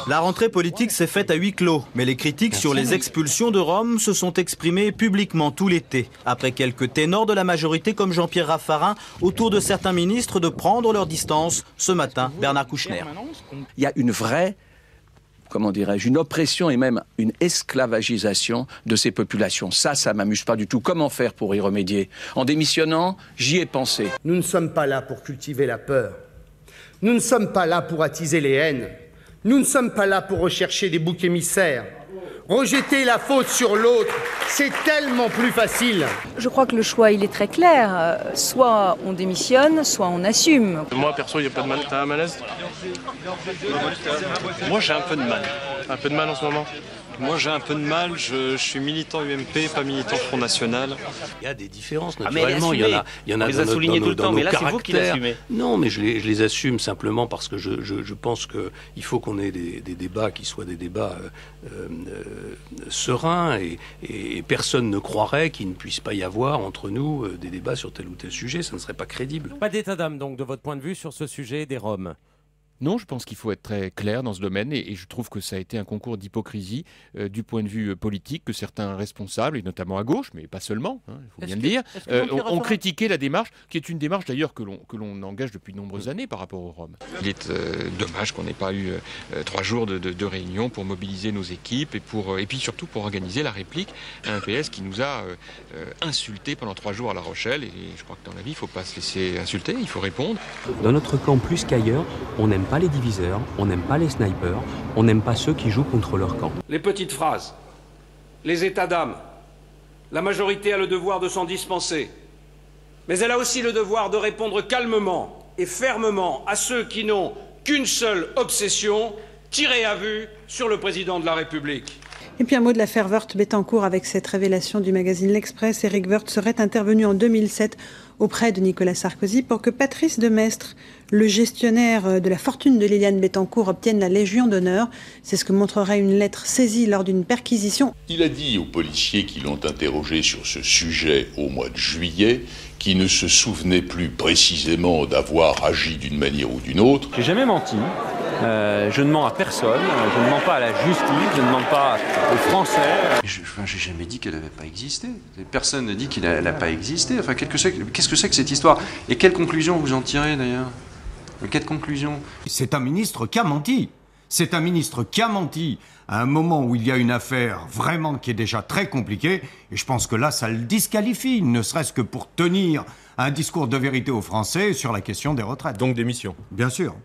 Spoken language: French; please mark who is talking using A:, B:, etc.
A: La rentrée politique s'est faite à huis clos, mais les critiques sur les expulsions de Roms se sont exprimées publiquement tout l'été. Après quelques ténors de la majorité comme Jean-Pierre Raffarin, autour de certains ministres de prendre leur distance. Ce matin, Bernard Kouchner.
B: Il y a une vraie, comment dirais-je, une oppression et même une esclavagisation de ces populations. Ça m'amuse pas du tout. Comment faire pour y remédier? En démissionnant, j'y ai pensé.
C: Nous ne sommes pas là pour cultiver la peur. Nous ne sommes pas là pour attiser les haines. Nous ne sommes pas là pour rechercher des boucs émissaires. Rejeter la faute sur l'autre, c'est tellement plus facile.
D: Je crois que le choix, il est très clair. Soit on démissionne, soit on assume.
E: Moi, perso, il n'y a pas de mal. T'as un malaise? Moi, j'ai un peu de mal. Un peu de mal en ce moment?
F: Moi j'ai un peu de mal, je suis militant UMP, pas militant Front National.
G: Il y a des différences naturellement, il y en a
H: on les a soulignés tout le temps, mais là c'est vous qui l'assumez.
G: Non, mais je les assume simplement parce que je pense qu'il faut qu'on ait des débats qui soient des débats sereins et personne ne croirait qu'il ne puisse pas y avoir entre nous des débats sur tel ou tel sujet, ça ne serait pas crédible.
I: Pas d'état d'âme donc de votre point de vue sur ce sujet des Roms?
J: Non, je pense qu'il faut être très clair dans ce domaine et je trouve que ça a été un concours d'hypocrisie du point de vue politique que certains responsables, et notamment à gauche, mais pas seulement, il faut bien le dire, ont critiqué la démarche, qui est une démarche d'ailleurs que l'on engage depuis de nombreuses années par rapport aux Roms.
K: Il est dommage qu'on n'ait pas eu 3 jours de réunion pour mobiliser nos équipes et puis surtout pour organiser la réplique à un PS qui nous a insultés pendant 3 jours à La Rochelle. Et je crois que dans la vie, il ne faut pas se laisser insulter, il faut répondre.
L: Dans notre camp, plus qu'ailleurs, on n'aime pas les diviseurs, on n'aime pas les snipers, on n'aime pas ceux qui jouent contre leur camp.
M: Les petites phrases, les états d'âme, la majorité a le devoir de s'en dispenser, mais elle a aussi le devoir de répondre calmement et fermement à ceux qui n'ont qu'une seule obsession, tirer à vue sur le président de la République.
N: Et puis un mot de l'affaire Woerth-Bettencourt avec cette révélation du magazine L'Express. Éric Woerth serait intervenu en 2007 auprès de Nicolas Sarkozy pour que Patrice Demestre, le gestionnaire de la fortune de Liliane Bettencourt, obtienne la Légion d'honneur. C'est ce que montrerait une lettre saisie lors d'une perquisition.
O: Il a dit aux policiers qui l'ont interrogé sur ce sujet au mois de juillet qu'il ne se souvenait plus précisément d'avoir agi d'une manière ou d'une autre.
P: J'ai jamais menti. Je ne mens à personne, je ne mens pas à la justice, je ne mens pas aux Français.
Q: J'ai jamais dit qu'elle n'avait pas existé. Personne ne dit qu'elle n'a pas existé. Enfin, qu'est-ce que c'est que cette histoire? Et quelle conclusion vous en tirez d'ailleurs? Quelle conclusion?
R: C'est un ministre qui a menti. C'est un ministre qui a menti à un moment où il y a une affaire vraiment qui est déjà très compliquée. Et je pense que là, ça le disqualifie, ne serait-ce que pour tenir un discours de vérité aux Français sur la question des retraites.
E: Donc démission.
R: Bien sûr.